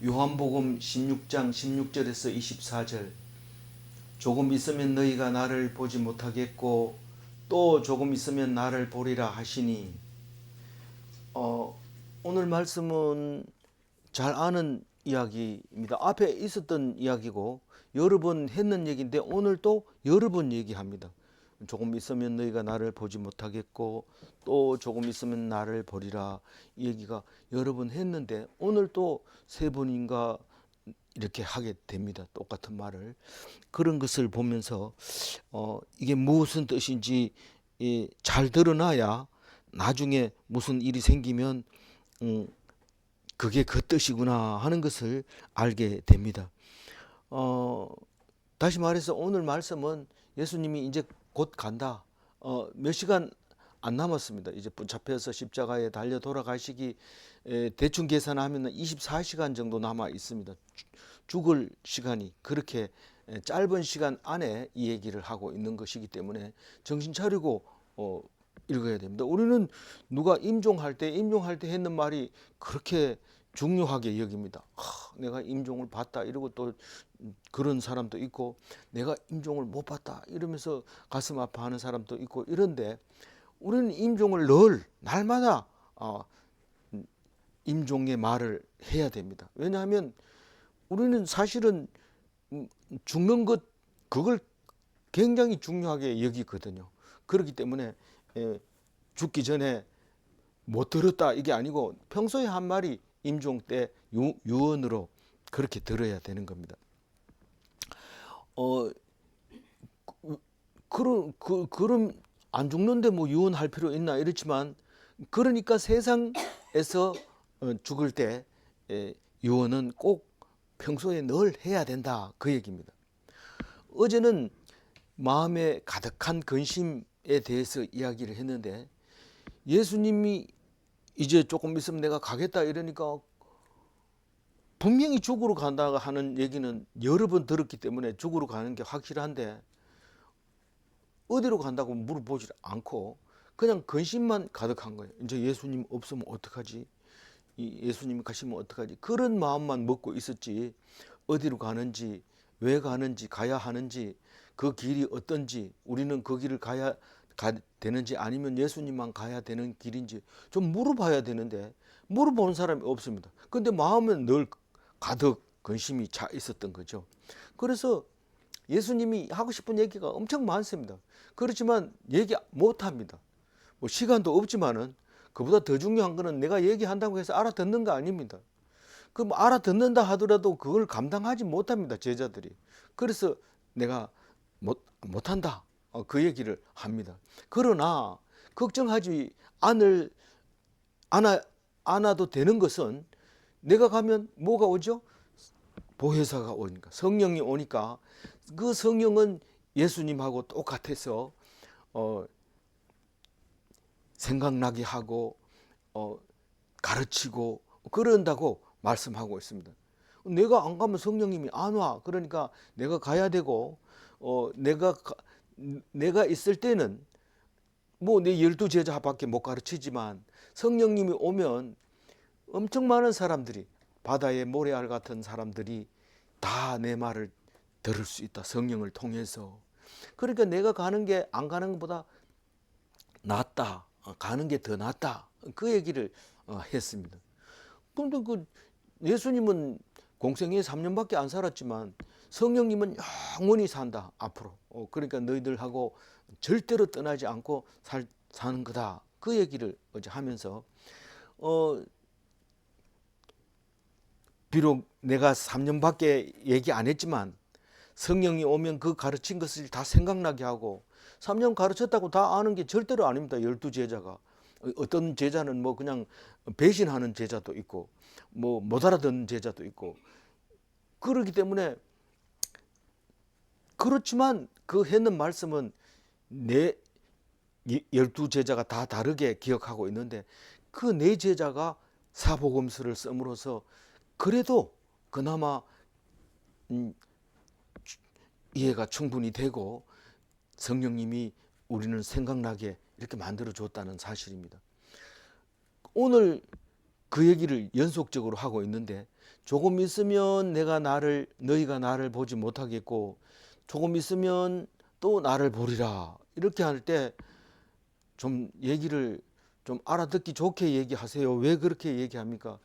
요한복음 16장 16절에서 24절. 조금 있으면 너희가 나를 보지 못하겠고 또 조금 있으면 나를 보리라 하시니. 오늘 말씀은 잘 아는 이야기입니다. 앞에 있었던 이야기고 여러 번 했는 얘기인데 오늘 또 여러 번 얘기합니다. 조금 있으면 너희가 나를 보지 못하겠고 또 조금 있으면 나를 보리라. 이 얘기가 여러 번 했는데 오늘 또 세 번인가 이렇게 하게 됩니다. 똑같은 말을. 그런 것을 보면서 이게 무슨 뜻인지 잘 드러나야 나중에 무슨 일이 생기면 그게 그 뜻이구나 하는 것을 알게 됩니다. 다시 말해서 오늘 말씀은 예수님이 이제 곧 간다. 몇 시간 안 남았습니다. 이제 붙잡혀서 십자가에 달려 돌아가시기 대충 계산하면 24시간 정도 남아 있습니다. 죽을 시간이 그렇게 짧은 시간 안에 이 얘기를 하고 있는 것이기 때문에 정신 차리고 읽어야 됩니다. 우리는 누가 임종할 때 했는 말이 그렇게 중요하게 여깁니다. 내가 임종을 봤다 이러고 또 그런 사람도 있고 내가 임종을 못 봤다 이러면서 가슴 아파하는 사람도 있고 이런데 우리는 임종을 늘 날마다 임종의 말을 해야 됩니다. 왜냐하면 우리는 사실은 죽는 것 그걸 굉장히 중요하게 여기거든요. 그렇기 때문에 죽기 전에 못 들었다 이게 아니고 평소에 한 말이 임종 때 유언으로 그렇게 들어야 되는 겁니다. 그럼 안 죽는데 뭐 유언할 필요 있나 이렇지만 그러니까 세상에서 죽을 때 유언은 꼭 평소에 늘 해야 된다 그 얘기입니다. 어제는 마음에 가득한 근심에 대해서 이야기를 했는데 예수님이 이제 조금 있으면 내가 가겠다 이러니까 분명히 죽으러 간다 하는 얘기는 여러 번 들었기 때문에 죽으러 가는 게 확실한데 어디로 간다고 물어보지 않고 그냥 근심만 가득한 거예요. 이제 예수님 없으면 어떡하지? 예수님이 가시면 어떡하지? 그런 마음만 먹고 있었지 어디로 가는지 왜 가는지 가야 하는지 그 길이 어떤지 우리는 그 길을 가야 되는지 아니면 예수님만 가야 되는 길인지 좀 물어봐야 되는데 물어보는 사람이 없습니다. 근데 마음은 늘 가득 근심이 차 있었던 거죠. 그래서 예수님이 하고 싶은 얘기가 엄청 많습니다. 그렇지만 얘기 못합니다. 뭐 시간도 없지만은 그보다 더 중요한 거는 내가 얘기한다고 해서 알아듣는 거 아닙니다. 그럼 알아듣는다 하더라도 그걸 감당하지 못합니다. 제자들이. 그래서 내가 못한다. 그 얘기를 합니다. 그러나 걱정하지 않아도 되는 것은 내가 가면 뭐가 오죠? 보혜사가 오니까 성령이 오니까 그 성령은 예수님하고 똑같아서 생각나게 하고 가르치고 그런다고 말씀하고 있습니다. 내가 안 가면 성령님이 안 와. 그러니까 내가 가야 되고 내가 있을 때는 뭐 내 12제자밖에 못 가르치지만 성령님이 오면 엄청 많은 사람들이 바다의 모래알 같은 사람들이 다 내 말을 들을 수 있다. 성령을 통해서. 그러니까 내가 가는 게 안 가는 것보다 낫다. 가는 게 더 낫다. 그 얘기를 했습니다. 그런데 그 예수님은 공생에 3년밖에 안 살았지만 성령님은 영원히 산다. 앞으로. 그러니까 너희들하고 절대로 떠나지 않고 사는 거다. 그 얘기를 어제 하면서 비록 내가 3년밖에 얘기 안 했지만 성령이 오면 그 가르친 것을 다 생각나게 하고 3년 가르쳤다고 다 아는 게 절대로 아닙니다. 12제자가. 어떤 제자는 뭐 그냥 배신하는 제자도 있고 뭐 못 알아듣는 제자도 있고 그렇기 때문에 그렇지만 그 했는 말씀은 내 12제자가 다 다르게 기억하고 있는데 그 네 제자가 사복음서를 씀으로써 그래도 그나마 이해가 충분히 되고 성령님이 우리는 생각나게 이렇게 만들어 줬다는 사실입니다. 오늘 그 얘기를 연속적으로 하고 있는데 조금 있으면 너희가 나를 보지 못하겠고 조금 있으면 또 나를 보리라. 이렇게 할 때 좀 얘기를 좀 알아듣기 좋게 얘기하세요. 왜 그렇게 얘기합니까?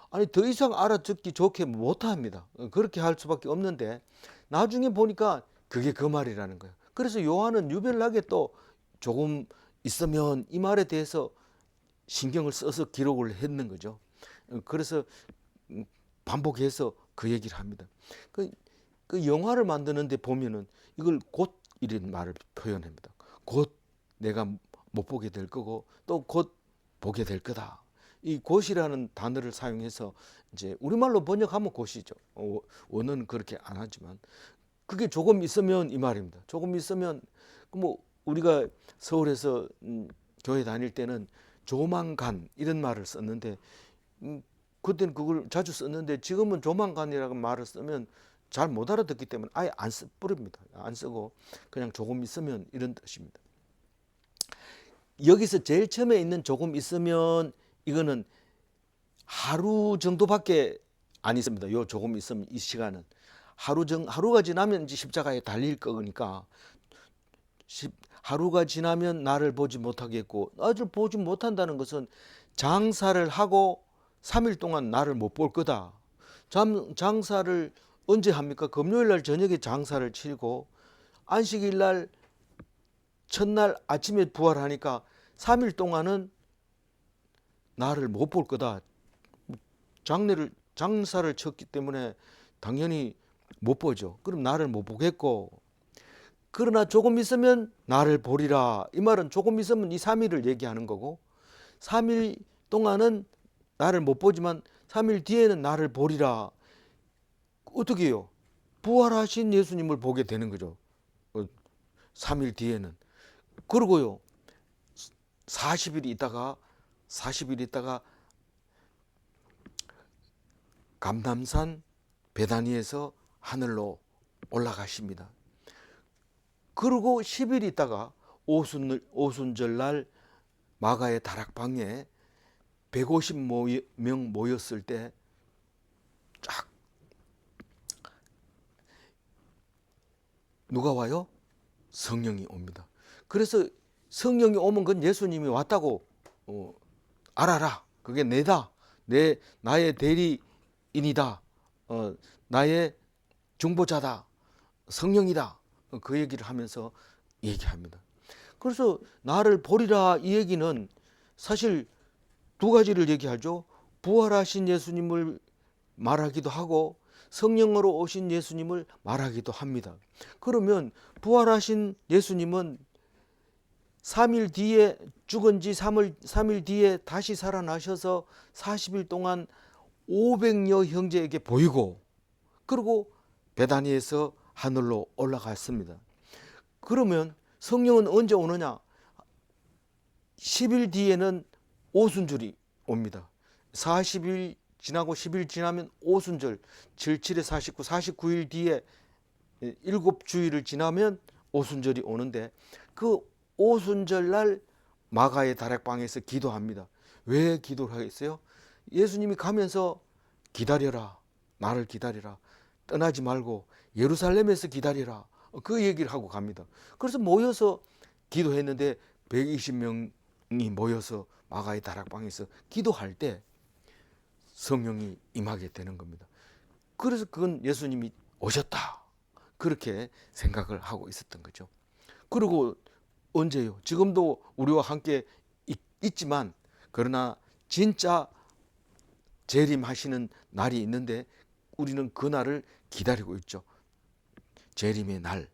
아니 더 이상 알아듣기 좋게 못합니다. 그렇게 할 수밖에 없는데 나중에 보니까 그게 그 말이라는 거예요. 그래서 요한은 유별나게 또 조금 있으면 이 말에 대해서 신경을 써서 기록을 했는 거죠. 그래서 반복해서 그 얘기를 합니다. 그 영화를 만드는데 보면은 이걸 곧 이런 말을 표현합니다. 곧 내가 못 보게 될 거고 또 곧 보게 될 거다. 이 곧이라는 단어를 사용해서 이제 우리말로 번역하면 곧이죠. 원어는 그렇게 안 하지만 그게 조금 있으면 이 말입니다. 조금 있으면 뭐 우리가 서울에서 교회 다닐 때는 조만간 이런 말을 썼는데 그때는 그걸 자주 썼는데 지금은 조만간이라는 말을 쓰면 잘 못 알아듣기 때문에 아예 안 써버립니다. 안 쓰고 그냥 조금 있으면 이런 뜻입니다. 여기서 제일 처음에 있는 조금 있으면 이거는 하루 정도밖에 안 있습니다. 요 조금 있으면 이 시간은 하루가 지나면 이제 십자가에 달릴 거니까 하루가 지나면 나를 보지 못하겠고 나를 보지 못한다는 것은 장사를 하고 3일 동안 나를 못 볼 거다. 장사를 언제 합니까? 금요일 날 저녁에 장사를 치고 안식일 날 첫날 아침에 부활하니까 3일 동안은 나를 못 볼 거다. 장사를 쳤기 때문에 당연히 못 보죠. 그럼 나를 못 보겠고 그러나 조금 있으면 나를 보리라. 이 말은 조금 있으면 이 3일을 얘기하는 거고 3일 동안은 나를 못 보지만 3일 뒤에는 나를 보리라. 어떻게 해요? 부활하신 예수님을 보게 되는 거죠. 3일 뒤에는. 그러고요. 40일 있다가 감람산 베다니에서 하늘로 올라가십니다. 그리고 10일 있다가 오순절날 마가의 다락방에 150명 모였을 때 쫙 누가 와요? 성령이 옵니다. 그래서 성령이 오면 그건 예수님이 왔다고 알아라. 그게 나의 대리인이다. 나의 중보자다. 성령이다. 그 얘기를 하면서 얘기합니다. 그래서 나를 보리라 이 얘기는 사실 두 가지를 얘기하죠. 부활하신 예수님을 말하기도 하고 성령으로 오신 예수님을 말하기도 합니다. 그러면 부활하신 예수님은 3일 뒤에 죽은 지 3일 뒤에 다시 살아나셔서 40일 동안 500여 형제에게 보이고 그리고 베다니에서 하늘로 올라갔습니다. 그러면 성령은 언제 오느냐? 10일 뒤에는 오순절이 옵니다. 40일 지나고 10일 지나면 오순절, 77에 49, 49일 뒤에 7주일을 지나면 오순절이 오는데 그 오순절 날 마가의 다락방에서 기도합니다. 왜 기도를 하겠어요? 예수님이 가면서 기다려라. 나를 기다려라. 떠나지 말고 예루살렘에서 기다리라. 그 얘기를 하고 갑니다. 그래서 모여서 기도했는데 120명이 모여서 마가의 다락방에서 기도할 때 성령이 임하게 되는 겁니다. 그래서 그건 예수님이 오셨다. 그렇게 생각을 하고 있었던 거죠. 그리고 언제요? 지금도 우리와 함께 있지만 그러나 진짜 재림하시는 날이 있는데 우리는 그 날을 기다리고 있죠. 재림의 날,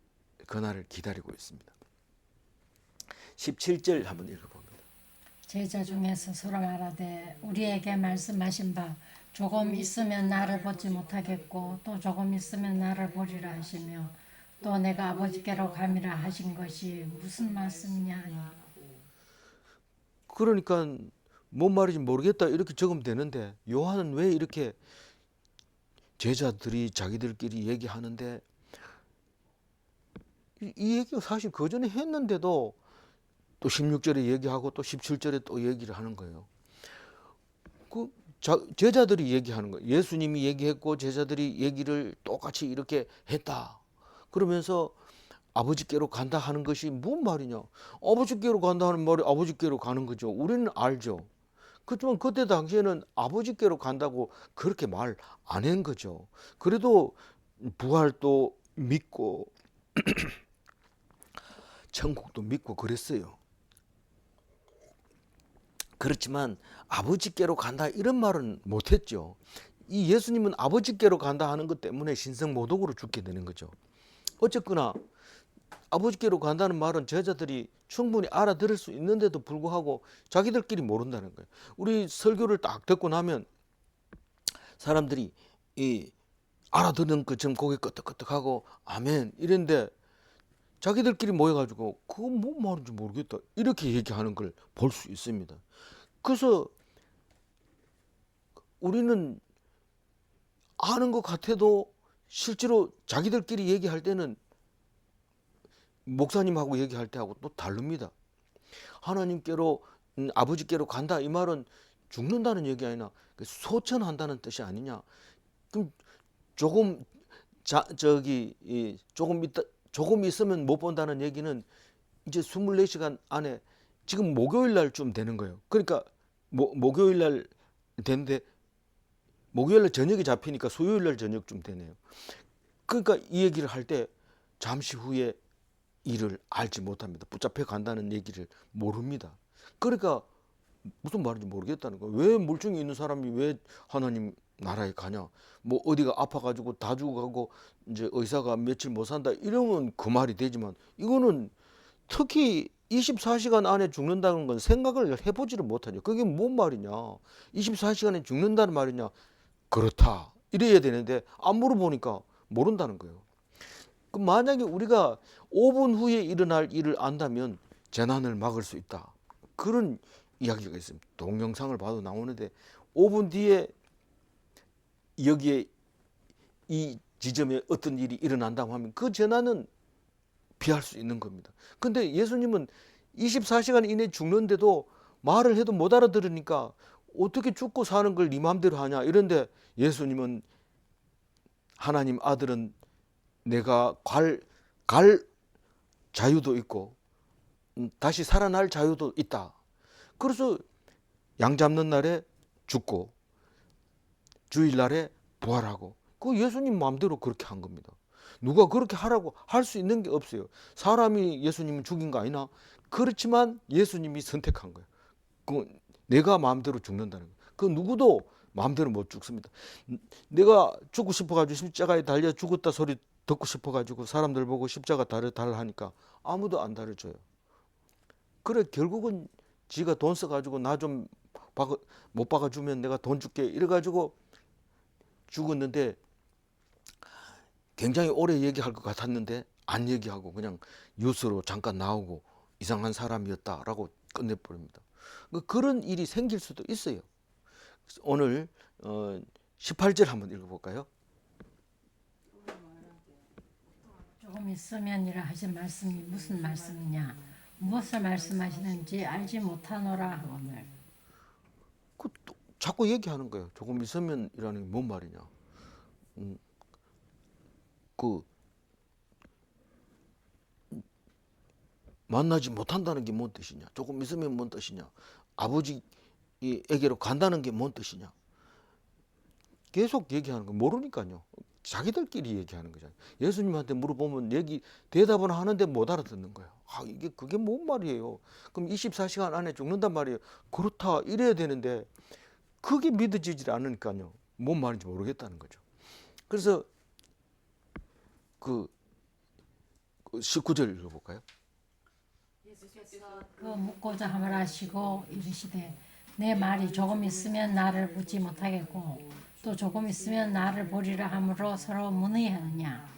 그 날을 기다리고 있습니다. 17절 한번 읽어봅니다. 제자 중에서 서로 말하되 우리에게 말씀하신 바 조금 있으면 나를 보지 못하겠고 또 조금 있으면 나를 보리라 하시며 또 내가 아버지께로 감이라 하신 것이 무슨 말씀이냐. 그러니까 뭔 말인지 모르겠다 이렇게 적으면 되는데 요한은 왜 이렇게 제자들이 자기들끼리 얘기하는데 이 얘기가 사실 그 전에 했는데도 또 16절에 얘기하고 또 17절에 또 얘기를 하는 거예요. 제자들이 얘기하는 거예요. 예수님이 얘기했고 제자들이 얘기를 똑같이 이렇게 했다. 그러면서 아버지께로 간다 하는 것이 뭔 말이냐? 아버지께로 간다 하는 말이 아버지께로 가는 거죠. 우리는 알죠. 그렇지만 그때 당시에는 아버지께로 간다고 그렇게 말 안 한 거죠. 그래도 부활도 믿고 천국도 믿고 그랬어요. 그렇지만 아버지께로 간다 이런 말은 못했죠. 이 예수님은 아버지께로 간다 하는 것 때문에 신성모독으로 죽게 되는 거죠. 어쨌거나 아버지께로 간다는 말은 제자들이 충분히 알아들을 수 있는데도 불구하고 자기들끼리 모른다는 거예요. 우리 설교를 딱 듣고 나면 사람들이 이 알아듣는 것처럼 고개 끄덕끄덕하고 아멘 이랬는데 자기들끼리 모여가지고 그거 뭔 말인지 모르겠다 이렇게 얘기하는 걸 볼 수 있습니다. 그래서 우리는 아는 것 같아도 실제로 자기들끼리 얘기할 때는 목사님하고 얘기할 때하고 또 다릅니다. 하나님께로 아버지께로 간다 이 말은 죽는다는 얘기 아니나 소천한다는 뜻이 아니냐. 그럼 조금 조금 있으면 못 본다는 얘기는 이제 24시간 안에 지금 목요일 날쯤 되는 거예요. 그러니까 목요일 날 되는데 목요일 날 저녁이 잡히니까 수요일 날 저녁쯤 되네요. 그러니까 이 얘기를 할 때 잠시 후에 일을 알지 못합니다. 붙잡혀 간다는 얘기를 모릅니다. 그러니까 무슨 말인지 모르겠다는 거예요. 왜 물증이 있는 사람이 왜 하나님 나라에 가냐? 뭐 어디가 아파가지고 다 죽어가고 이제 의사가 며칠 못 산다 이러면 그 말이 되지만 이거는 특히 24시간 안에 죽는다는 건 생각을 해보지를 못하죠. 그게 뭔 말이냐? 24시간에 죽는다는 말이냐? 그렇다. 이래야 되는데 안 물어보니까 모른다는 거예요. 그럼 만약에 우리가 5분 후에 일어날 일을 안다면 재난을 막을 수 있다. 그런 이야기가 있습니다. 동영상을 봐도 나오는데 5분 뒤에 여기에 이 지점에 어떤 일이 일어난다고 하면 그 재난은 피할 수 있는 겁니다. 근데 예수님은 24시간 이내에 죽는데도 말을 해도 못 알아들으니까 어떻게 죽고 사는 걸 네 마음대로 하냐 이런데 예수님은 하나님 아들은 내가 갈 자유도 있고 다시 살아날 자유도 있다. 그래서 양 잡는 날에 죽고 주일날에 부활하고 그 예수님 마음대로 그렇게 한 겁니다. 누가 그렇게 하라고 할 수 있는 게 없어요. 사람이 예수님을 죽인 거 아니나? 그렇지만 예수님이 선택한 거예요. 그 내가 마음대로 죽는다는 거예요. 그 누구도 마음대로 못 죽습니다. 내가 죽고 싶어가지고 십자가에 달려 죽었다 소리 듣고 싶어가지고 사람들 보고 십자가 달라 하니까 아무도 안 달아줘요. 그래 결국은 지가 돈 써가지고 나 좀 못 박아주면 내가 돈 줄게 이래가지고 죽었는데 굉장히 오래 얘기할 것 같았는데 안 얘기하고 그냥 뉴스로 잠깐 나오고 이상한 사람이었다라고 끝내버립니다. 그런 일이 생길 수도 있어요. 오늘 18절 한번 읽어볼까요? 조금 있으면이라 하신 말씀이 무슨 말씀이냐? 무엇을 말씀하시는지 알지 못하노라 하거늘. 자꾸 얘기하는 거예요. 조금 있으면이라는 게 뭔 말이냐? 그 만나지 못한다는 게 뭔 뜻이냐? 조금 있으면 뭔 뜻이냐? 아버지에게로 간다는 게 뭔 뜻이냐? 계속 얘기하는 거 모르니까요. 자기들끼리 얘기하는 거잖아요. 예수님한테 물어보면 대답은 하는데 못 알아듣는 거예요. 그게 뭔 말이에요? 그럼 24시간 안에 죽는단 말이에요. 그렇다 이래야 되는데 그게 믿어지질 않으니까요. 뭔 말인지 모르겠다는 거죠. 그래서 그 19절 읽어볼까요? 그 묻고자 함을 하시고 이르시되 내 말이 조금 있으면 나를 묻지 못하겠고 또 조금 있으면 나를 보리라 함으로 서로 문의하느냐.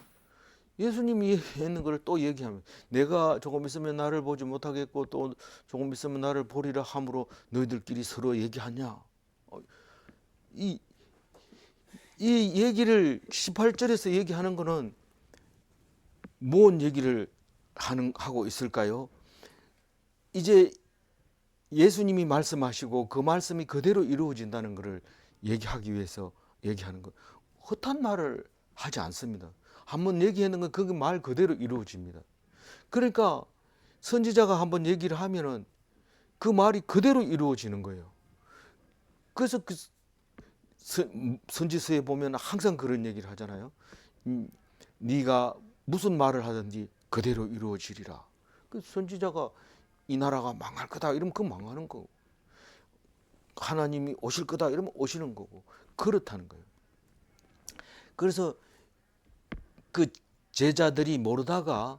예수님이 얘기했는 걸 또 얘기하면 내가 조금 있으면 나를 보지 못하겠고 또 조금 있으면 나를 보리라 함으로 너희들끼리 서로 얘기하냐. 이 얘기를 18절에서 얘기하는 거는 뭔 얘기를 하고 있을까요? 이제 예수님이 말씀하시고 그 말씀이 그대로 이루어진다는 것을 얘기하기 위해서 얘기하는 거. 헛한 말을 하지 않습니다. 한번 얘기하는 건 그 말 그대로 이루어집니다. 그러니까 선지자가 한번 얘기를 하면은 그 말이 그대로 이루어지는 거예요. 그래서 그 선지서에 보면 항상 그런 얘기를 하잖아요. 네가 무슨 말을 하든지 그대로 이루어지리라. 그 선지자가 이 나라가 망할 거다 이러면 그 망하는 거고, 하나님이 오실 거다 이러면 오시는 거고, 그렇다는 거예요. 그래서 그 제자들이 모르다가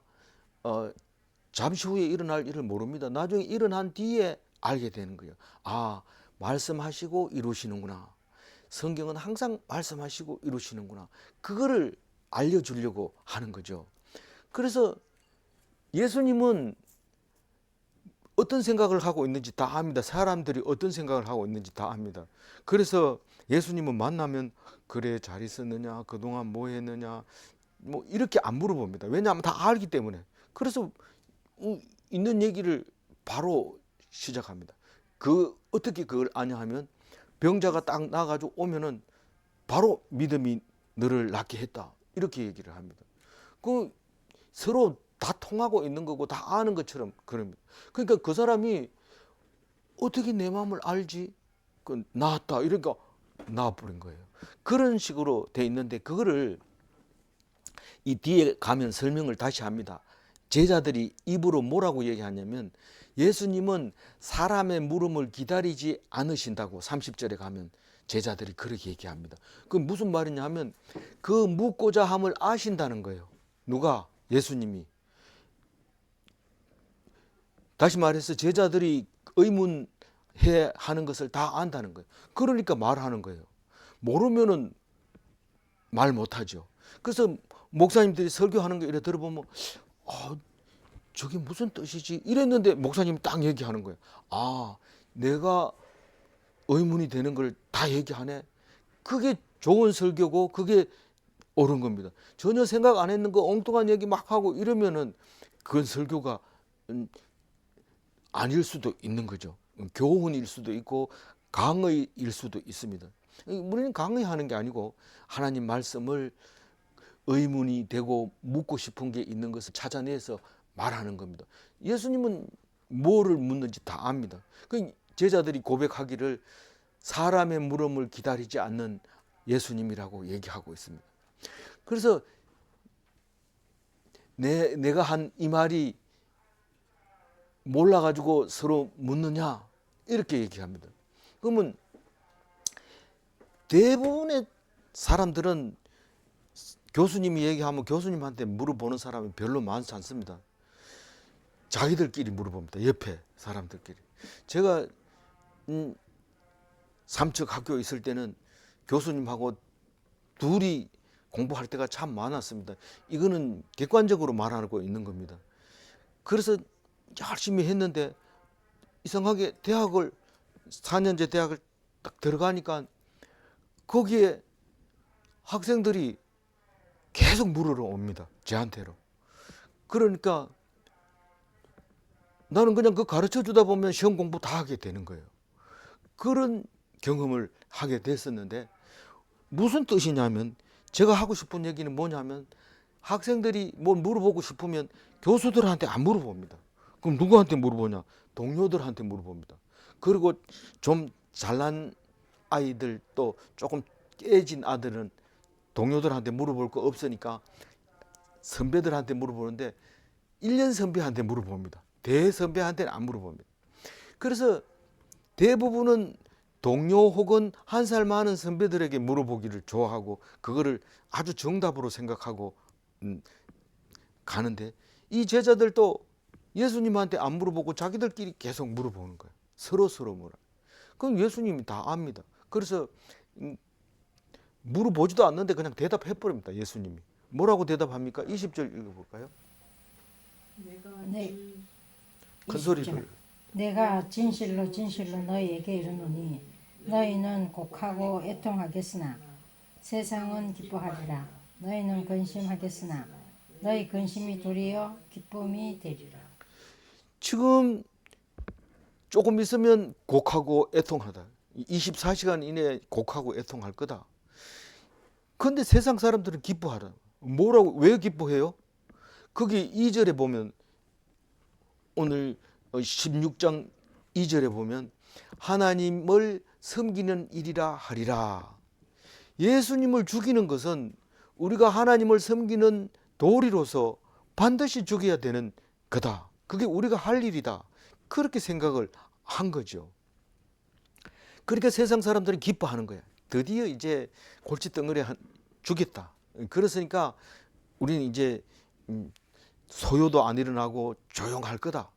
잠시 후에 일어날 일을 모릅니다. 나중에 일어난 뒤에 알게 되는 거예요. 아, 말씀하시고 이루시는구나. 성경은 항상 말씀하시고 이루시는구나. 그거를 알려주려고 하는 거죠. 그래서 예수님은 어떤 생각을 하고 있는지 다 압니다. 사람들이 어떤 생각을 하고 있는지 다 압니다. 그래서 예수님은 만나면 그래 잘 있었느냐, 그동안 뭐 했느냐, 뭐 이렇게 안 물어봅니다. 왜냐하면 다 알기 때문에. 그래서 있는 얘기를 바로 시작합니다. 어떻게 그걸 아냐 하면 병자가 딱 나가지고 오면은 바로 믿음이 너를 낫게 했다 이렇게 얘기를 합니다. 그 서로 다 통하고 있는 거고 다 아는 것처럼 그럽니다. 그러니까 그 사람이 어떻게 내 마음을 알지? 그 나았다 이러니까 나아버린 거예요. 그런 식으로 돼 있는데 그거를 이 뒤에 가면 설명을 다시 합니다. 제자들이 입으로 뭐라고 얘기하냐면 예수님은 사람의 물음을 기다리지 않으신다고 30절에 가면 제자들이 그렇게 얘기합니다. 그 무슨 말이냐 하면 그 묻고자 함을 아신다는 거예요. 누가? 예수님이. 다시 말해서 제자들이 의문해 하는 것을 다 안다는 거예요. 그러니까 말하는 거예요. 모르면은 말 못하죠. 그래서 목사님들이 설교하는 거 이래 들어보면 저게 무슨 뜻이지? 이랬는데 목사님이 딱 얘기하는 거예요. 아, 내가 의문이 되는 걸 다 얘기하네. 그게 좋은 설교고 그게 옳은 겁니다. 전혀 생각 안 했는 거 엉뚱한 얘기 막 하고 이러면은 그건 설교가 아닐 수도 있는 거죠. 교훈일 수도 있고 강의일 수도 있습니다. 우리는 강의하는 게 아니고 하나님 말씀을 의문이 되고 묻고 싶은 게 있는 것을 찾아내서 말하는 겁니다. 예수님은 뭐를 묻는지 다 압니다. 그 제자들이 고백하기를 사람의 물음을 기다리지 않는 예수님이라고 얘기하고 있습니다. 그래서 내가 한 이 말이 몰라가지고 서로 묻느냐 이렇게 얘기합니다. 그러면 대부분의 사람들은 교수님이 얘기하면 교수님한테 물어보는 사람이 별로 많지 않습니다. 자기들끼리 물어봅니다. 옆에 사람들끼리. 제가 삼척 학교에 있을 때는 교수님하고 둘이 공부할 때가 참 많았습니다. 이거는 객관적으로 말하고 있는 겁니다. 그래서 열심히 했는데 이상하게 대학을 4년제 대학을 딱 들어가니까 거기에 학생들이 계속 물으러 옵니다. 저한테로. 그러니까 나는 그냥 그 가르쳐 주다 보면 시험 공부 다 하게 되는 거예요. 그런 경험을 하게 됐었는데 무슨 뜻이냐면 제가 하고 싶은 얘기는 뭐냐면 학생들이 뭘 물어보고 싶으면 교수들한테 안 물어봅니다. 그럼 누구한테 물어보냐? 동료들한테 물어봅니다. 그리고 좀 잘난 아이들 또 조금 깨진 아들은 동료들한테 물어볼 거 없으니까 선배들한테 물어보는데 1년 선배한테 물어봅니다. 대선배한테는 안 물어봅니다. 그래서 대부분은 동료 혹은 한 살 많은 선배들에게 물어보기를 좋아하고 그거를 아주 정답으로 생각하고 가는데 이 제자들도 예수님한테 안 물어보고 자기들끼리 계속 물어보는 거예요. 서로 물어. 그럼 예수님이 다 압니다. 그래서 물어보지도 않는데 그냥 대답해 버립니다. 예수님이. 뭐라고 대답합니까? 20절 읽어볼까요? 네. 큰 소리로. 내가 진실로 진실로 너희에게 이르노니 너희는 곡하고 애통하겠으나 세상은 기뻐하리라. 너희는 근심하겠으나 너희 근심이 도리어 기쁨이 되리라. 지금 조금 있으면 곡하고 애통하다. 24시간 이내에 곡하고 애통할 거다. 그런데 세상 사람들은 기뻐하라. 뭐라고 왜 기뻐해요? 거기 2절에 보면 오늘 16장 2절에 보면 하나님을 섬기는 일이라 하리라. 예수님을 죽이는 것은 우리가 하나님을 섬기는 도리로서 반드시 죽여야 되는 거다. 그게 우리가 할 일이다. 그렇게 생각을 한 거죠. 그러니까 세상 사람들은 기뻐하는 거야. 드디어 이제 골칫덩어리 죽였다. 그랬으니까 우리는 이제 소요도 안 일어나고 조용할 거다.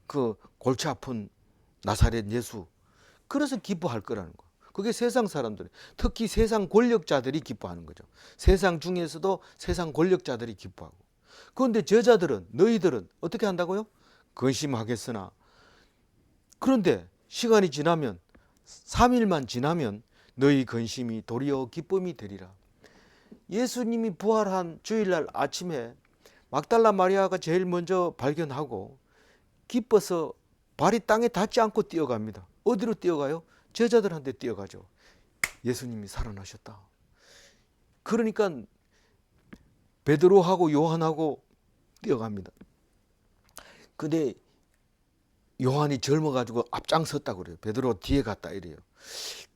그 골치 아픈 나사렛 예수. 그래서 기뻐할 거라는 거. 그게 세상 사람들이, 특히 세상 권력자들이 기뻐하는 거죠. 세상 중에서도 세상 권력자들이 기뻐하고. 그런데 저자들은, 너희들은 어떻게 한다고요? 근심하겠으나. 그런데 시간이 지나면, 3일만 지나면 너희 근심이 도리어 기쁨이 되리라. 예수님이 부활한 주일날 아침에 막달라 마리아가 제일 먼저 발견하고 기뻐서 발이 땅에 닿지 않고 뛰어갑니다. 어디로 뛰어가요? 제자들한테 뛰어가죠. 예수님이 살아나셨다. 그러니까 베드로하고 요한하고 뛰어갑니다. 근데 요한이 젊어가지고 앞장섰다고 그래요. 베드로 뒤에 갔다 이래요.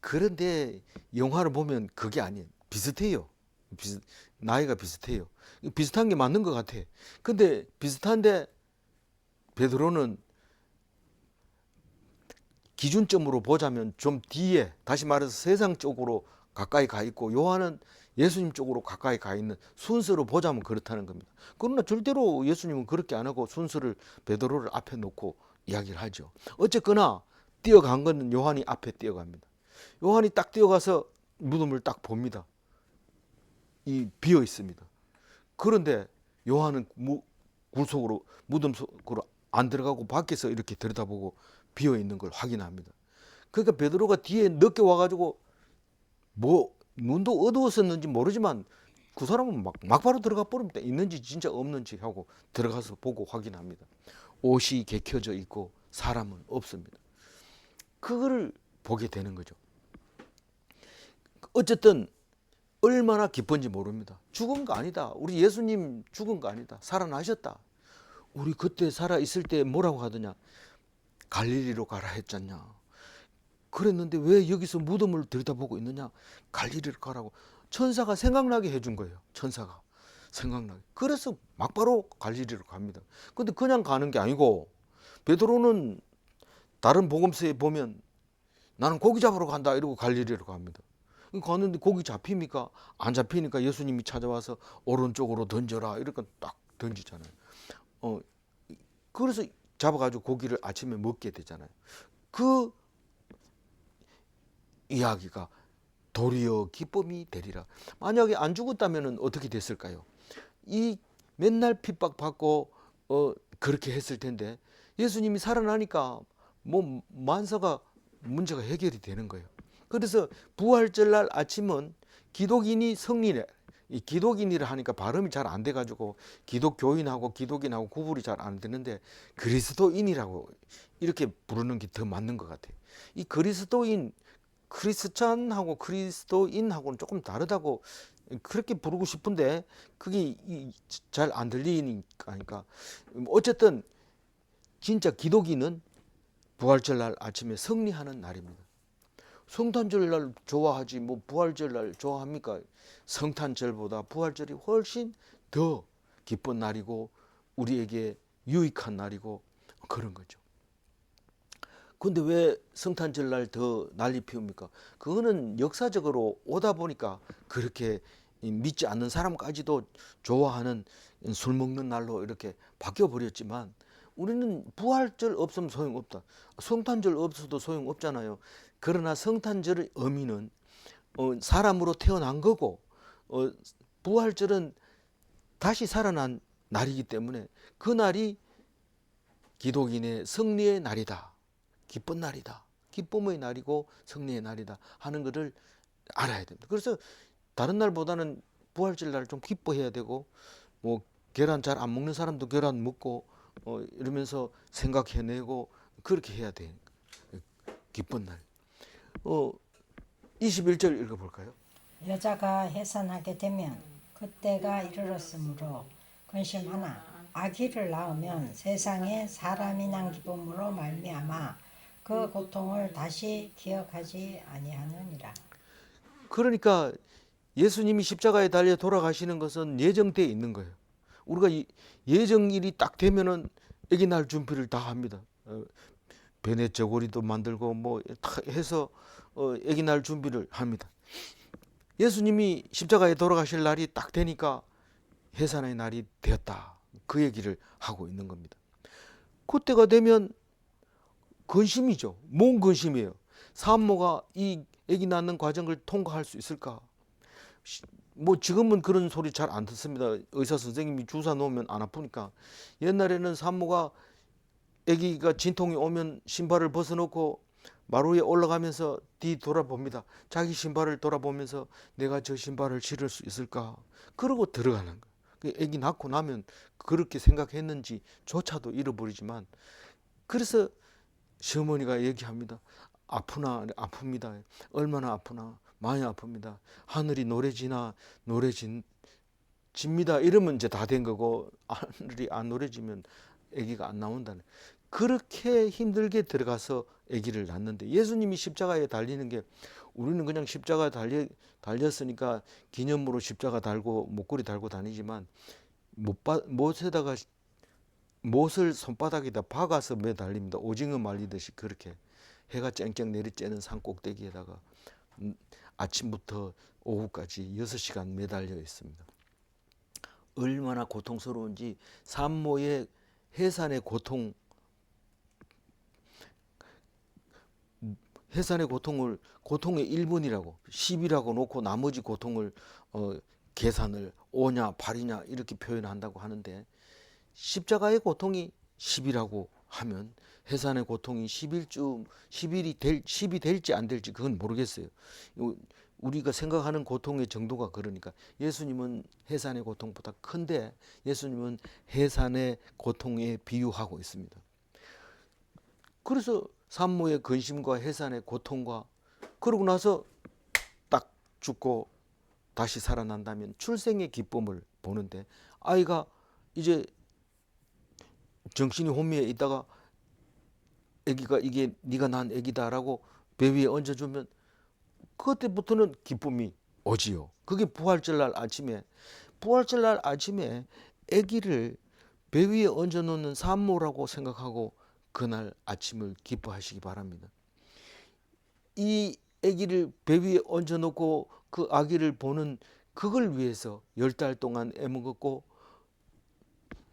그런데 영화를 보면 그게 아니에요. 비슷해요. 나이가 비슷해요. 비슷한 게 맞는 것 같아. 근데 비슷한데 베드로는 기준점으로 보자면 좀 뒤에, 다시 말해서 세상 쪽으로 가까이 가 있고, 요한은 예수님 쪽으로 가까이 가 있는 순서로 보자면 그렇다는 겁니다. 그러나 절대로 예수님은 그렇게 안 하고 순서를 베드로를 앞에 놓고 이야기를 하죠. 어쨌거나 뛰어간 거는 요한이 앞에 뛰어갑니다. 요한이 딱 뛰어가서 무덤을 딱 봅니다. 이 비어 있습니다. 그런데 요한은 굴 속으로, 무덤 속으로 안 들어가고 밖에서 이렇게 들여다보고 비어 있는 걸 확인합니다. 그러니까 베드로가 뒤에 늦게 와가지고 뭐 눈도 어두웠었는지 모르지만 그 사람은 막바로 들어가 버립니다. 있는지 진짜 없는지 하고 들어가서 보고 확인합니다. 옷이 개켜져 있고 사람은 없습니다. 그거를 보게 되는 거죠. 어쨌든 얼마나 기쁜지 모릅니다. 죽은 거 아니다. 우리 예수님 죽은 거 아니다. 살아나셨다. 우리 그때 살아있을 때 뭐라고 하더냐. 갈릴리로 가라 했잖냐. 그랬는데 왜 여기서 무덤을 들여다보고 있느냐. 갈릴리로 가라고 천사가 생각나게 해준 거예요. 천사가 생각나게. 그래서 막바로 갈릴리로 갑니다. 근데 그냥 가는 게 아니고 베드로는 다른 복음서에 보면 나는 고기 잡으러 간다 이러고 갈릴리로 갑니다. 갔는데 고기 잡힙니까? 안 잡히니까 예수님이 찾아와서 오른쪽으로 던져라 이렇게 딱 던지잖아요. 그래서 잡아가지고 고기를 아침에 먹게 되잖아요. 그 이야기가 도리어 기쁨이 되리라. 만약에 안 죽었다면 어떻게 됐을까요? 이 맨날 핍박받고 그렇게 했을 텐데 예수님이 살아나니까 뭐 만사가 문제가 해결이 되는 거예요. 그래서 부활절 날 아침은 기독인이 성리래. 이 기독인이라 하니까 발음이 잘 안 돼가지고 기독교인하고 기독인하고 구분이 잘 안 되는데 그리스도인이라고 이렇게 부르는 게 더 맞는 것 같아요. 이 그리스도인, 크리스찬하고 그리스도인하고는 조금 다르다고 그렇게 부르고 싶은데 그게 잘 안 들리니까. 어쨌든 진짜 기독인은 부활절 날 아침에 성리하는 날입니다. 성탄절 날 좋아하지 뭐 부활절 날 좋아합니까? 성탄절보다 부활절이 훨씬 더 기쁜 날이고 우리에게 유익한 날이고 그런 거죠. 근데 왜 성탄절 날 더 난리 피웁니까? 그거는 역사적으로 오다 보니까 그렇게 믿지 않는 사람까지도 좋아하는 술 먹는 날로 이렇게 바뀌어 버렸지만 우리는 부활절 없으면 소용없다. 성탄절 없어도 소용없잖아요. 그러나 성탄절의 의미는 사람으로 태어난 거고 부활절은 다시 살아난 날이기 때문에 그 날이 기독인의 승리의 날이다. 기쁜 날이다. 기쁨의 날이고 승리의 날이다 하는 것을 알아야 됩니다. 그래서 다른 날보다는 부활절 날 좀 기뻐해야 되고 뭐 계란 잘 안 먹는 사람도 계란 먹고 이러면서 생각해내고 그렇게 해야 돼. 기쁜 날. 21절 읽어볼까요? 여자가 해산하게 되면 그때가 이르렀으므로 근심하나 아기를 낳으면 세상에 사람이 난 기쁨으로 말미암아 그 고통을 다시 기억하지 아니하느니라. 그러니까 예수님이 십자가에 달려 돌아가시는 것은 예정되어 있는 거예요. 우리가 예정일이 딱 되면은 아기 낳을 준비를 다 합니다. 베네 저고리도 만들고 뭐 다 해서 아기 낳을 준비를 합니다. 예수님이 십자가에 돌아가실 날이 딱 되니까 해산의 날이 되었다. 그 얘기를 하고 있는 겁니다. 그때가 되면 근심이죠. 뭔 근심이에요? 산모가 이 아기 낳는 과정을 통과할 수 있을까? 뭐 지금은 그런 소리 잘 안 듣습니다. 의사 선생님이 주사 놓으면 안 아프니까. 옛날에는 산모가 아기가 진통이 오면 신발을 벗어놓고 마루 위에 올라가면서 뒤 돌아봅니다. 자기 신발을 돌아보면서 내가 저 신발을 신을 수 있을까? 그러고 들어가는 거예요. 아기 낳고 나면 그렇게 생각했는지 조차도 잃어버리지만, 그래서 시어머니가 얘기합니다. 아프나? 아픕니다. 얼마나 아프나? 많이 아픕니다. 하늘이 노래집니다. 이러면 이제 다 된 거고, 하늘이 안 노래지면 아기가 안 나온다는. 그렇게 힘들게 들어가서 아기를 낳는데, 예수님이 십자가에 달리는 게, 우리는 그냥 십자가 달렸으니까 기념으로 십자가 달고 목걸이 달고 다니지만, 못에다가 못을 손바닥에다 박아서 매달립니다. 오징어 말리듯이 그렇게 해가 쨍쨍 내리쬐는 산 꼭대기에다가 아침부터 오후까지 6시간 매달려 있습니다. 얼마나 고통스러운지, 산모의 해산의 고통을 고통의 1분이라고 10이라고 놓고 나머지 고통을 계산을 5냐 8이냐 이렇게 표현한다고 하는데, 십자가의 고통이 10이라고 하면 해산의 고통이 10이 될지 안 될지 그건 모르겠어요. 우리가 생각하는 고통의 정도가 그러니까 예수님은 해산의 고통보다 큰데, 예수님은 해산의 고통에 비유하고 있습니다. 그래서 산모의 근심과 해산의 고통과, 그러고 나서 딱 죽고 다시 살아난다면 출생의 기쁨을 보는데, 아이가 이제 정신이 혼미해 있다가 아기가 이게 네가 낳은 아기다라고 배 위에 얹어주면 그때부터는 기쁨이 오지요. 그게 부활절 날 아침에 아기를 배 위에 얹어놓는 산모라고 생각하고 그날 아침을 기뻐하시기 바랍니다. 이 아기를 배 위에 얹어놓고 그 아기를 보는, 그걸 위해서 10달 동안 애먹었고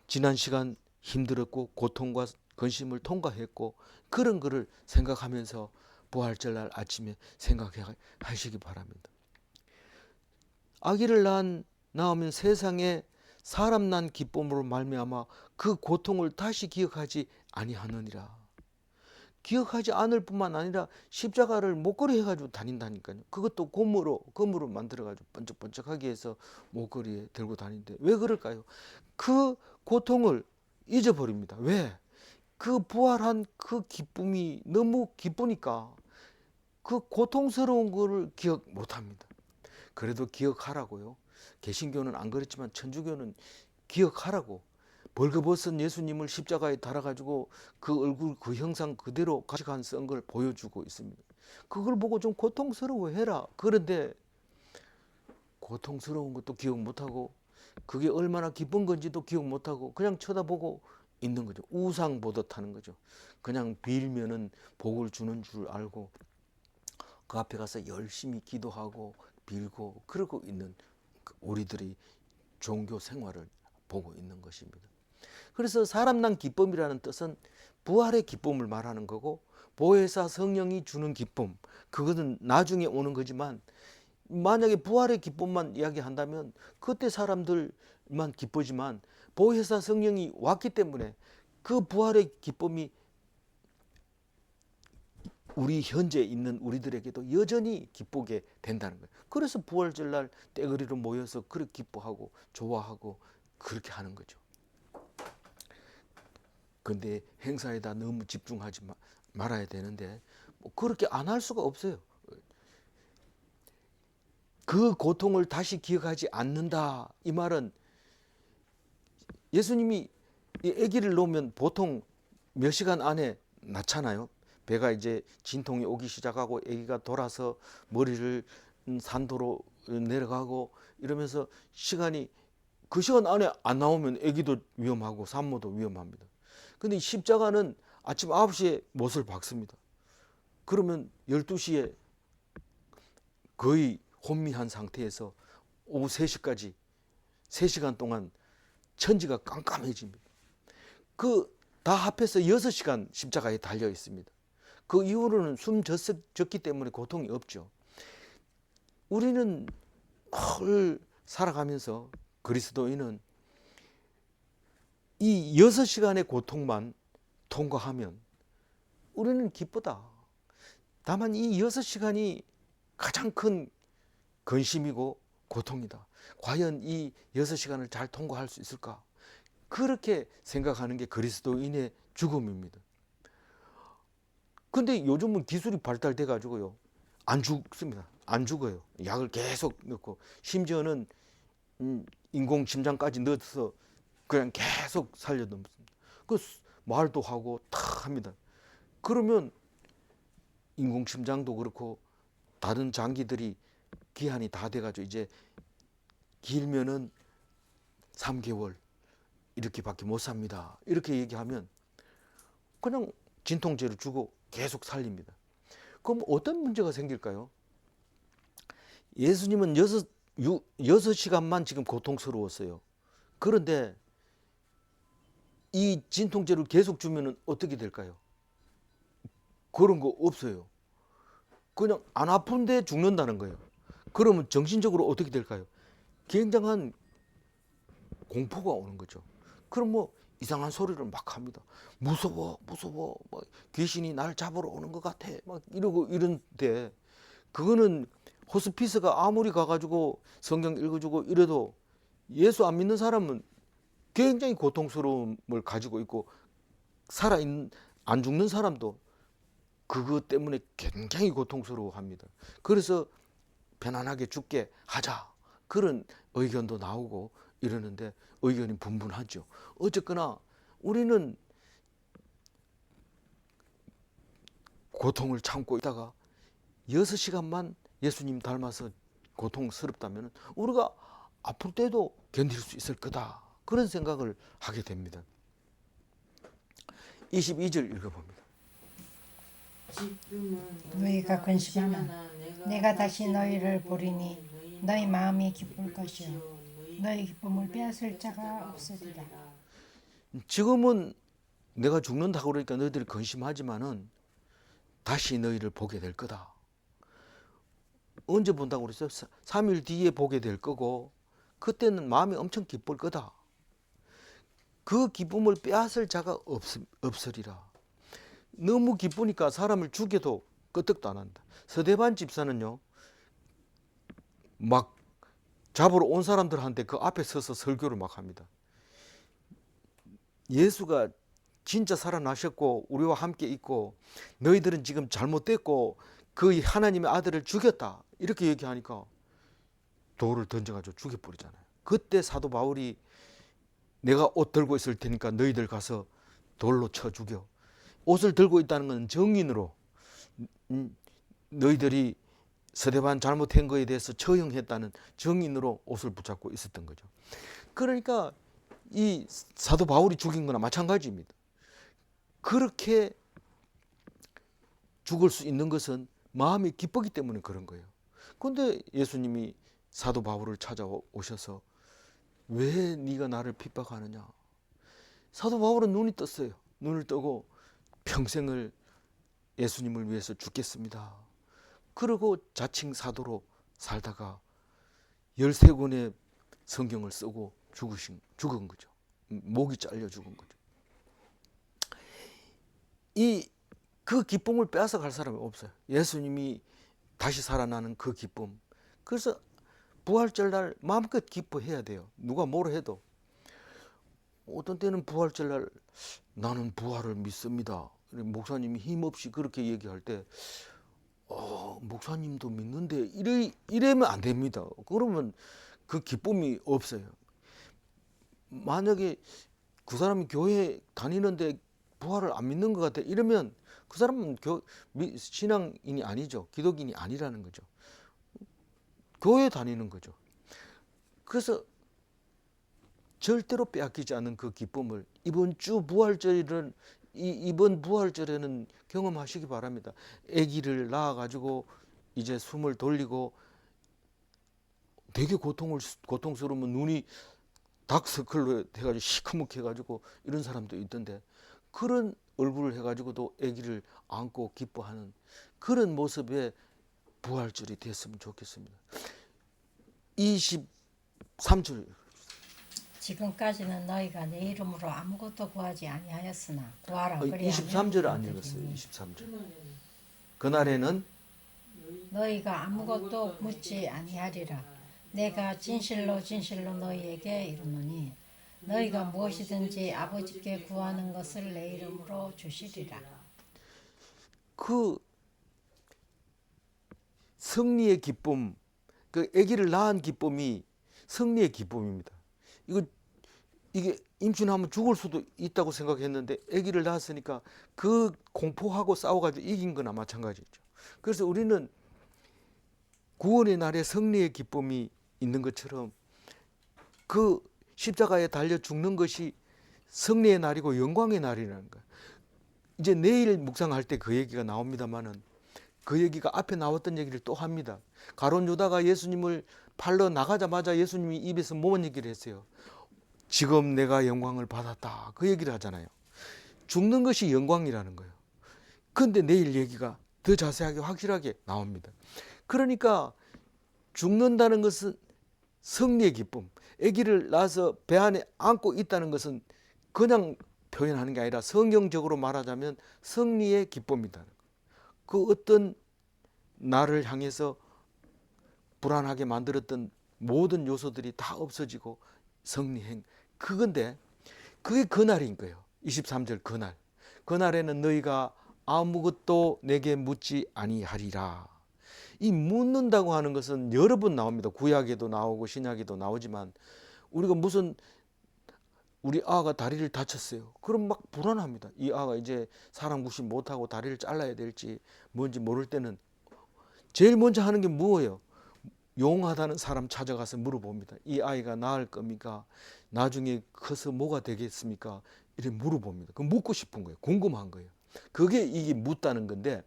지난 시간 힘들었고 고통과 근심을 통과했고, 그런 거를 생각하면서 부활절 날 아침에 생각하시기 바랍니다. 아기를 낳으면 세상에 사람 난 기쁨으로 말미암아 그 고통을 다시 기억하지 아니하느니라. 기억하지 않을 뿐만 아니라 십자가를 목걸이 해가지고 다닌다니까요. 그것도 금으로 만들어가지고 번쩍번쩍하게 해서 목걸이에 들고 다니는데 왜 그럴까요? 그 고통을 잊어버립니다. 왜? 그 부활한 그 기쁨이 너무 기쁘니까 그 고통스러운 거를 기억 못합니다. 그래도 기억하라고요. 개신교는 안 그랬지만 천주교는 기억하라고 벌거벗은 예수님을 십자가에 달아가지고 그 얼굴 그 형상 그대로 가시간 쓴 걸 보여주고 있습니다. 그걸 보고 좀 고통스러워해라. 그런데 고통스러운 것도 기억 못하고 그게 얼마나 기쁜 건지도 기억 못하고 그냥 쳐다보고 있는 거죠. 우상 보듯 하는 거죠. 그냥 빌면은 복을 주는 줄 알고 그 앞에 가서 열심히 기도하고 빌고 그러고 있는 우리들이 종교 생활을 보고 있는 것입니다. 그래서 사람 난 기쁨이라는 뜻은 부활의 기쁨을 말하는 거고, 보혜사 성령이 주는 기쁨, 그것은 나중에 오는 거지만, 만약에 부활의 기쁨만 이야기한다면 그때 사람들만 기쁘지만 보혜사 성령이 왔기 때문에 그 부활의 기쁨이 우리 현재 있는 우리들에게도 여전히 기쁘게 된다는 거예요. 그래서 부활절날 떼거리로 모여서 그렇게 기뻐하고 좋아하고 그렇게 하는 거죠. 근데 행사에다 너무 집중하지 말아야 되는데 뭐 그렇게 안 할 수가 없어요. 그 고통을 다시 기억하지 않는다. 이 말은 예수님이 이 아기를 놓으면 보통 몇 시간 안에 낳잖아요. 배가 이제 진통이 오기 시작하고 아기가 돌아서 머리를 산도로 내려가고 이러면서 시간이 그 시간 안에 안 나오면 아기도 위험하고 산모도 위험합니다. 근데 십자가는 아침 9시에 못을 박습니다. 그러면 12시에 거의 혼미한 상태에서 오후 3시까지 3시간 동안 천지가 깜깜해집니다. 그 다 합해서 6시간 십자가에 달려 있습니다. 그 이후로는 숨 졌기 때문에 고통이 없죠. 우리는 늘 살아가면서 그리스도인은 이 6시간의 고통만 통과하면 우리는 기쁘다. 다만 이 6시간이 가장 큰 근심이고 고통이다. 과연 이 6시간을 잘 통과할 수 있을까? 그렇게 생각하는 게 그리스도인의 죽음입니다. 근데 요즘은 기술이 발달돼 가지고요. 안 죽습니다. 안 죽어요. 약을 계속 넣고 심지어는 인공 심장까지 넣어서 그냥 계속 살려놓습니다. 그 말도 하고 다 합니다. 그러면 인공 심장도 그렇고 다른 장기들이 기한이 다 돼가지고 이제 길면은 3개월 이렇게밖에 못 삽니다. 이렇게 얘기하면 그냥 진통제를 주고 계속 살립니다. 그럼 어떤 문제가 생길까요? 예수님은 6시간만 지금 고통스러웠어요. 그런데 이 진통제를 계속 주면 어떻게 될까요? 그런 거 없어요. 그냥 안 아픈데 죽는다는 거예요. 그러면 정신적으로 어떻게 될까요? 굉장한 공포가 오는 거죠. 그럼 뭐 이상한 소리를 막 합니다. 무서워, 무서워, 막 귀신이 날 잡으러 오는 것 같아, 막 이러고 이런데 그거는 호스피스가 아무리 가가지고 성경 읽어주고 이래도 예수 안 믿는 사람은 굉장히 고통스러움을 가지고 있고 안 죽는 사람도 그것 때문에 굉장히 고통스러워합니다. 그래서 편안하게 죽게 하자 그런 의견도 나오고 이러는데 의견이 분분하죠. 어쨌거나 우리는 고통을 참고 있다가 6시간만 예수님 닮아서 고통스럽다면 우리가 아플 때도 견딜 수 있을 거다. 그런 생각을 하게 됩니다. 22절 읽어봅니다. 너희가 근심하나 내가 다시 너희를 보리니 너희 마음이 기쁠 것이요 너희 기쁨을 빼앗을 자가 없으리라. 지금은 내가 죽는다고 그러니까 너희들이 근심하지만은 다시 너희를 보게 될 거다. 언제 본다고 그랬어요? 3일 뒤에 보게 될 거고 그때는 마음이 엄청 기쁠 거다. 그 기쁨을 빼앗을 자가 없으리라. 너무 기쁘니까 사람을 죽여도 끄떡도 안 한다. 서대반 집사는요, 막 잡으러 온 사람들한테 그 앞에 서서 설교를 막 합니다. 예수가 진짜 살아나셨고 우리와 함께 있고 너희들은 지금 잘못됐고 그 하나님의 아들을 죽였다 이렇게 얘기하니까 돌을 던져가지고 죽여버리잖아요. 그때 사도 바울이 내가 옷 들고 있을 테니까 너희들 가서 돌로 쳐 죽여. 옷을 들고 있다는 건 정인으로 너희들이 서대반 잘못한 거에 대해서 처형했다는 정인으로 옷을 붙잡고 있었던 거죠. 그러니까 이 사도 바울이 죽인 거나 마찬가지입니다. 그렇게 죽을 수 있는 것은 마음이 기쁘기 때문에 그런 거예요. 그런데 예수님이 사도 바울을 찾아오셔서 왜 네가 나를 핍박하느냐. 사도 바울은 눈이 떴어요. 눈을 뜨고 평생을 예수님을 위해서 죽겠습니다. 그리고 자칭 사도로 살다가 13권의 성경을 쓰고 죽은 거죠. 목이 잘려 죽은 거죠. 그 기쁨을 빼앗아 갈 사람이 없어요. 예수님이 다시 살아나는 그 기쁨. 그래서 부활절 날 마음껏 기뻐해야 돼요. 누가 뭐라 해도. 어떤 때는 부활절 날 나는 부활을 믿습니다. 목사님이 힘없이 그렇게 얘기할 때 목사님도 믿는데 이래면 안 됩니다. 그러면 그 기쁨이 없어요. 만약에 그 사람이 교회 다니는데 부활을 안 믿는 것 같아 이러면 그 사람은 신앙인이 아니죠. 기독인이 아니라는 거죠. 교회 다니는 거죠. 그래서 절대로 빼앗기지 않는 그 기쁨을 이번 부활절에는 경험하시기 바랍니다. 아기를 낳아가지고 이제 숨을 돌리고 되게 고통스러우면 눈이 다크서클로 해가지고 시커멓게 해가지고 이런 사람도 있던데 그런 얼굴을 해가지고도 아기를 안고 기뻐하는 그런 모습의 부활절이 됐으면 좋겠습니다. 23절 지금까지는 너희가 내 이름으로 아무것도 구하지 아니하였으나 구하라 그리하면 23절 안 얻으리니. 읽었어요. 23절. 그날에는 너희가 아무것도 묻지 아니하리라. 내가 진실로 진실로 너희에게 이르노니 너희가 무엇이든지 아버지께 구하는 것을 내 이름으로 주시리라. 그 승리의 기쁨, 그 아기를 낳은 기쁨이 승리의 기쁨입니다. 이게 임신하면 죽을 수도 있다고 생각했는데 아기를 낳았으니까 그 공포하고 싸워가지고 이긴 거나 마찬가지죠. 그래서 우리는 구원의 날에 승리의 기쁨이 있는 것처럼 그 십자가에 달려 죽는 것이 승리의 날이고 영광의 날이라는 거예요. 이제 내일 묵상할 때 그 얘기가 나옵니다만은 그 얘기가 앞에 나왔던 얘기를 또 합니다. 가룟 유다가 예수님을 팔러 나가자마자 예수님이 입에서 뭔 얘기를 했어요. 지금 내가 영광을 받았다. 그 얘기를 하잖아요. 죽는 것이 영광이라는 거예요. 그런데 내일 얘기가 더 자세하게 확실하게 나옵니다. 그러니까 죽는다는 것은 승리의 기쁨. 아기를 낳아서 배 안에 안고 있다는 것은 그냥 표현하는 게 아니라 성경적으로 말하자면 승리의 기쁨이다. 그 어떤 나를 향해서 불안하게 만들었던 모든 요소들이 다 없어지고 승리행. 그건데 그게 그날인 거예요. 23절 그날. 그날에는 너희가 아무것도 내게 묻지 아니하리라. 이 묻는다고 하는 것은 여러 번 나옵니다. 구약에도 나오고 신약에도 나오지만 우리가 무슨 우리 아가 다리를 다쳤어요. 그럼 막 불안합니다. 이 아가 이제 사람 구실 못하고 다리를 잘라야 될지 뭔지 모를 때는 제일 먼저 하는 게 뭐예요? 용하다는 사람 찾아가서 물어봅니다. 이 아이가 나을 겁니까? 나중에 커서 뭐가 되겠습니까? 이렇게 물어봅니다. 그 묻고 싶은 거예요. 궁금한 거예요. 그게 이게 묻다는 건데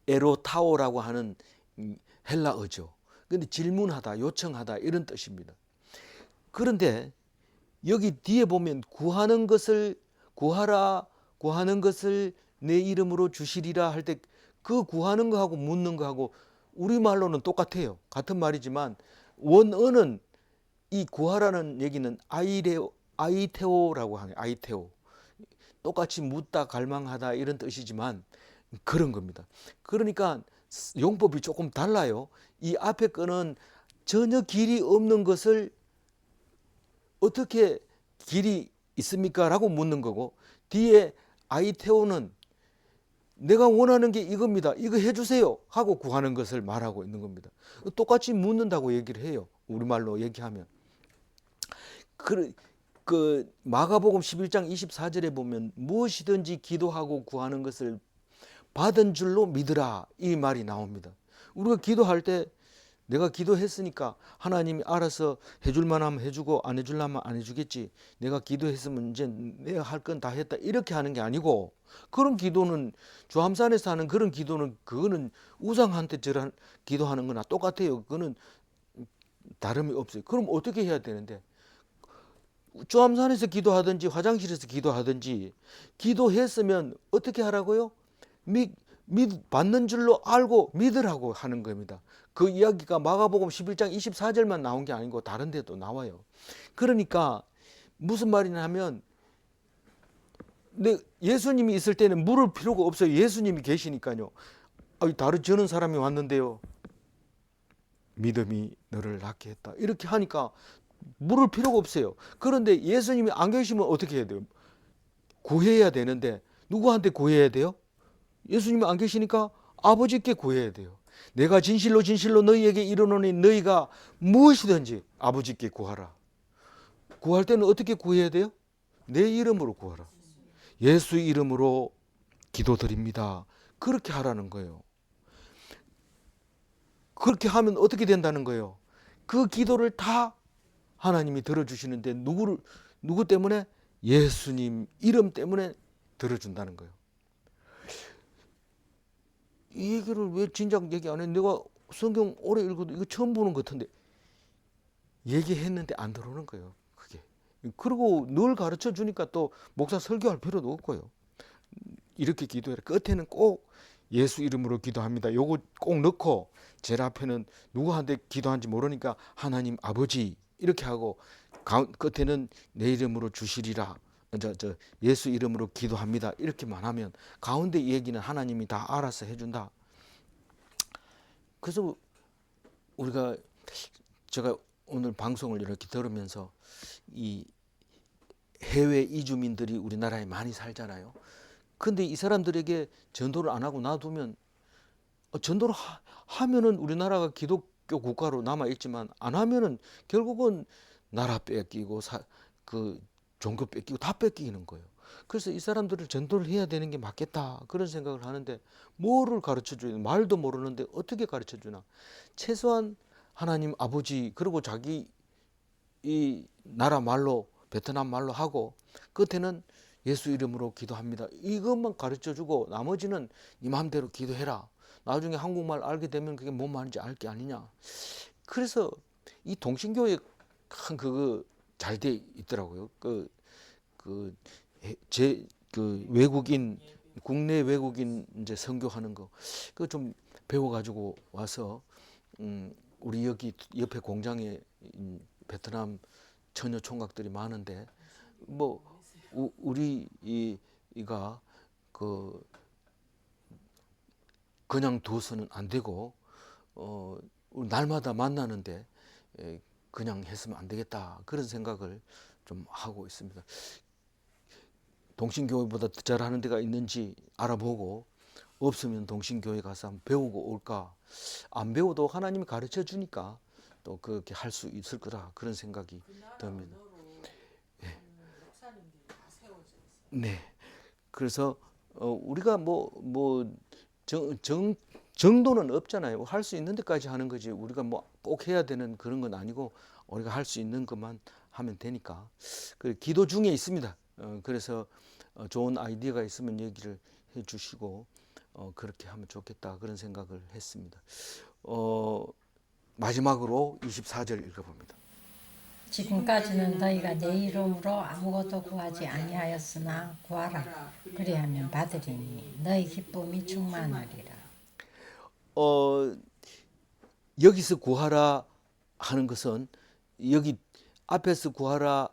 에로타오라고 하는 헬라어죠. 근데 질문하다, 요청하다 이런 뜻입니다. 그런데 여기 뒤에 보면 구하는 것을 구하라, 구하는 것을 내 이름으로 주시리라 할 때 그 구하는 거하고 묻는 거하고 우리말로는 똑같아요. 같은 말이지만 원어는 이 구하라는 얘기는 아이테오라고 하네요. 아이테오. 똑같이 묻다, 갈망하다 이런 뜻이지만 그런 겁니다. 그러니까 용법이 조금 달라요. 이 앞에 거는 전혀 길이 없는 것을 어떻게 길이 있습니까? 라고 묻는 거고 뒤에 아이테오는 내가 원하는 게 이겁니다. 이거 해주세요. 하고 구하는 것을 말하고 있는 겁니다. 똑같이 묻는다고 얘기를 해요. 우리말로 얘기하면. 그 마가복음 11장 24절에 보면 무엇이든지 기도하고 구하는 것을 받은 줄로 믿으라 이 말이 나옵니다. 우리가 기도할 때 내가 기도했으니까 하나님이 알아서 해줄 만하면 해주고 안 해줄라면 안 해주겠지. 내가 기도했으면 이제 내가 할 건 다 했다 이렇게 하는 게 아니고 그런 기도는 주함산에서 하는 그런 기도는 그거는 우상한테 저런 기도하는 거나 똑같아요. 그거는 다름이 없어요. 그럼 어떻게 해야 되는데 주함산에서 기도하든지 화장실에서 기도하든지 기도했으면 어떻게 하라고요? 받는 줄로 알고 믿으라고 하는 겁니다. 그 이야기가 마가복음 11장 24절만 나온 게 아니고 다른 데도 나와요. 그러니까 무슨 말이냐 하면 예수님이 있을 때는 물을 필요가 없어요. 예수님이 계시니까요. 다른 저는 사람이 왔는데요. 믿음이 너를 낫게 했다. 이렇게 하니까 물을 필요가 없어요. 그런데 예수님이 안 계시면 어떻게 해야 돼요? 구해야 되는데 누구한테 구해야 돼요? 예수님이 안 계시니까 아버지께 구해야 돼요. 내가 진실로 진실로 너희에게 이르노니 너희가 무엇이든지 아버지께 구하라. 구할 때는 어떻게 구해야 돼요? 내 이름으로 구하라. 예수 이름으로 기도드립니다. 그렇게 하라는 거예요. 그렇게 하면 어떻게 된다는 거예요? 그 기도를 다 하나님이 들어주시는데 누구 때문에? 예수님 이름 때문에 들어준다는 거예요. 이 얘기를 왜 진작 얘기 안 해? 내가 성경 오래 읽어도 이거 처음 보는 것 같은데 얘기했는데 안 들어오는 거예요. 그게. 그리고 늘 가르쳐 주니까 또 목사 설교할 필요도 없고요. 이렇게 기도해라. 끝에는 꼭 예수 이름으로 기도합니다. 요거 꼭 넣고 제일 앞에는 누구한테 기도하는지 모르니까 하나님 아버지 이렇게 하고 끝에는 내 이름으로 주시리라. 예수 이름으로 기도합니다. 이렇게만 하면 가운데 이 얘기는 하나님이 다 알아서 해준다. 그래서 제가 오늘 방송을 이렇게 들으면서 이 해외 이주민들이 우리나라에 많이 살잖아요. 근데 이 사람들에게 전도를 안 하고 놔두면 전도를 하면은 우리나라가 기독교 국가로 남아 있지만 안 하면은 결국은 나라 뺏기고 그 종교 뺏기고 다 뺏기는 거예요. 그래서 이 사람들을 전도를 해야 되는 게 맞겠다 그런 생각을 하는데 뭐를 가르쳐 줘야 말도 모르는데 어떻게 가르쳐 주나. 최소한 하나님 아버지 그리고 자기 이 나라 말로 베트남 말로 하고 끝에는 예수 이름으로 기도합니다. 이것만 가르쳐 주고 나머지는 네 마음대로 기도해라. 나중에 한국말 알게 되면 그게 뭔 말인지 알 게 아니냐. 그래서 이 동신교회 큰 그거 잘 돼 있더라고요. 외국인 국내 외국인 이제 선교하는 거 그거 좀 배워가지고 와서 우리 여기 옆에 공장에 베트남 처녀 총각들이 많은데 뭐 우리 이가 그냥 둬서는 안 되고 날마다 만나는데 그냥 했으면 안 되겠다 그런 생각을 좀 하고 있습니다. 동신교회보다 더 잘하는 데가 있는지 알아보고 없으면 동신교회 가서 한번 배우고 올까. 안 배워도 하나님이 가르쳐 주니까 또 그렇게 할 수 있을 거라 그런 생각이 듭니다. 네. 그래서 우리가 정도는 없잖아요. 할 수 있는 데까지 하는 거지. 우리가 뭐 꼭 해야 되는 그런 건 아니고 우리가 할 수 있는 것만 하면 되니까. 그 기도 중에 있습니다. 그래서 좋은 아이디어가 있으면 얘기를 해주시고 그렇게 하면 좋겠다 그런 생각을 했습니다. 마지막으로 24절 읽어봅니다. 지금까지는 너희가 내 이름으로 아무것도 구하지 아니하였으나 구하라 그리하면 받으리니 너희 기쁨이 충만하리라. 어, 여기서 구하라 하는 것은 여기 앞에서 구하라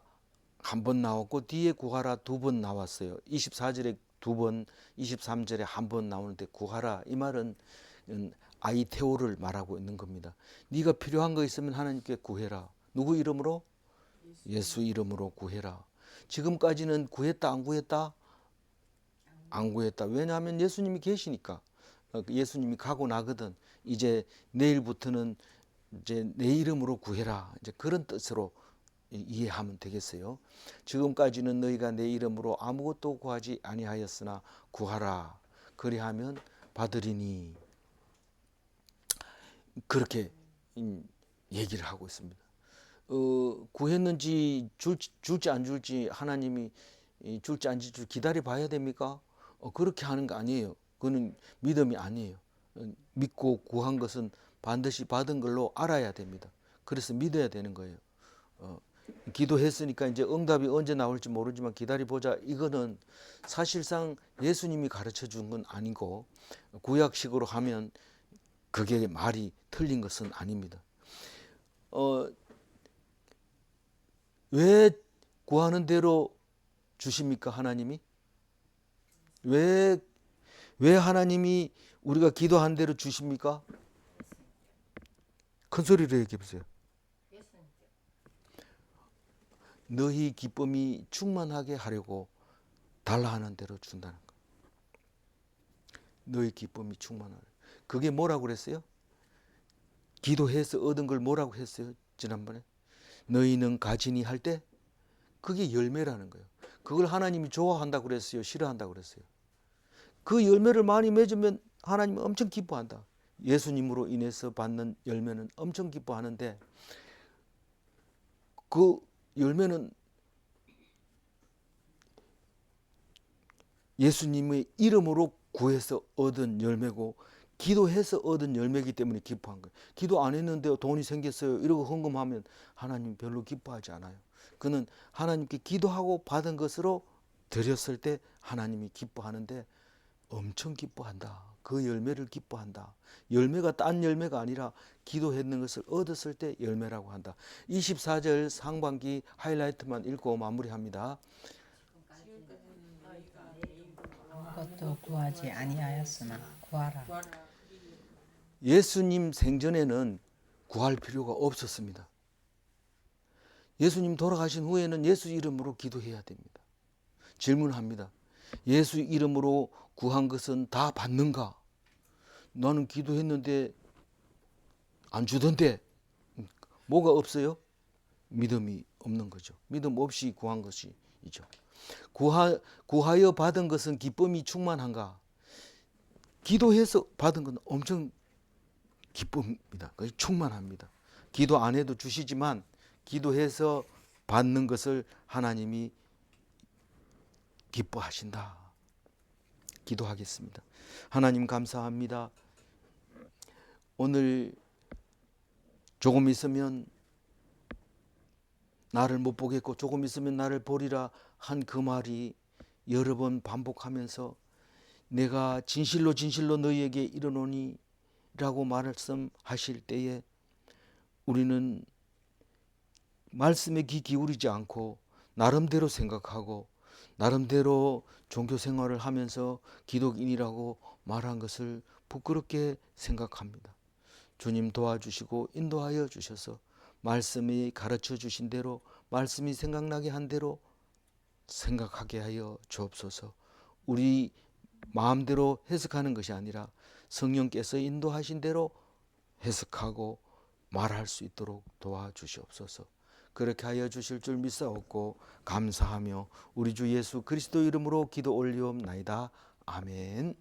한 번 나왔고 뒤에 구하라 두 번 나왔어요. 24절에 두 번, 23절에 한 번 나오는데 구하라 이 말은 아이테오를 말하고 있는 겁니다. 네가 필요한 거 있으면 하나님께 구해라. 누구 이름으로? 예수 이름으로 구해라. 지금까지는 구했다 안 구했다? 안 구했다. 왜냐하면 예수님이 계시니까. 예수님이 가고 나거든. 이제 내일부터는 이제 내 이름으로 구해라. 이제 그런 뜻으로 이해하면 되겠어요. 지금까지는 너희가 내 이름으로 아무것도 구하지 아니하였으나 구하라. 그리하면 받으리니. 그렇게 얘기를 하고 있습니다. 구했는지 줄지 안 줄지 하나님이 줄지 안 줄지 기다려 봐야 됩니까? 그렇게 하는 거 아니에요. 그거는 믿음이 아니에요. 믿고 구한 것은 반드시 받은 걸로 알아야 됩니다. 그래서 믿어야 되는 거예요. 기도했으니까 이제 응답이 언제 나올지 모르지만 기다려보자. 이거는 사실상 예수님이 가르쳐 준 건 아니고 구약식으로 하면 그게 말이 틀린 것은 아닙니다. 왜 구하는 대로 주십니까 하나님이? 왜 하나님이 우리가 기도한 대로 주십니까? 큰 소리로 얘기해 보세요. 너희 기쁨이 충만하게 하려고 달라 하는 대로 준다는 거. 너희 기쁨이 충만하게. 그게 뭐라고 그랬어요? 기도해서 얻은 걸 뭐라고 했어요? 지난번에 너희는 가지니 할 때 그게 열매라는 거예요. 그걸 하나님이 좋아한다고 그랬어요? 싫어한다고 그랬어요? 그 열매를 많이 맺으면 하나님은 엄청 기뻐한다. 예수님으로 인해서 받는 열매는 엄청 기뻐하는데 그 열매는 예수님의 이름으로 구해서 얻은 열매고 기도해서 얻은 열매이기 때문에 기뻐한 거예요. 기도 안 했는데 돈이 생겼어요. 이러고 헌금하면 하나님 별로 기뻐하지 않아요. 그는 하나님께 기도하고 받은 것으로 드렸을 때 하나님이 기뻐하는데 엄청 기뻐한다. 그 열매를 기뻐한다. 열매가 딴 열매가 아니라 기도했는 것을 얻었을 때 열매라고 한다. 24절 상반기 하이라이트만 읽고 마무리합니다. 아무것도 구하지 아니하였으나 구하라. 예수님 생전에는 구할 필요가 없었습니다. 예수님 돌아가신 후에는 예수 이름으로 기도해야 됩니다. 질문합니다. 예수 이름으로 구한 것은 다 받는가? 나는 기도했는데 안 주던데 뭐가 없어요? 믿음이 없는 거죠. 믿음 없이 구한 것이죠. 구하여 받은 것은 기쁨이 충만한가? 기도해서 받은 건 엄청 기쁩니다. 충만합니다. 기도 안 해도 주시지만 기도해서 받는 것을 하나님이 기뻐하신다. 기도하겠습니다. 하나님 감사합니다. 오늘 조금 있으면 나를 못 보겠고 조금 있으면 나를 보리라 한 그 말이 여러 번 반복하면서 내가 진실로 진실로 너희에게 이르노니 라고 말씀하실 때에 우리는 말씀에 귀 기울이지 않고 나름대로 생각하고 나름대로 종교 생활을 하면서 기독인이라고 말한 것을 부끄럽게 생각합니다. 주님 도와주시고 인도하여 주셔서 말씀이 가르쳐 주신 대로 말씀이 생각나게 한 대로 생각하게 하여 주옵소서. 우리 마음대로 해석하는 것이 아니라 성령께서 인도하신 대로 해석하고 말할 수 있도록 도와주시옵소서. 그렇게 하여 주실 줄 믿사옵고 감사하며 우리 주 예수 그리스도 이름으로 기도 올리옵나이다. 아멘.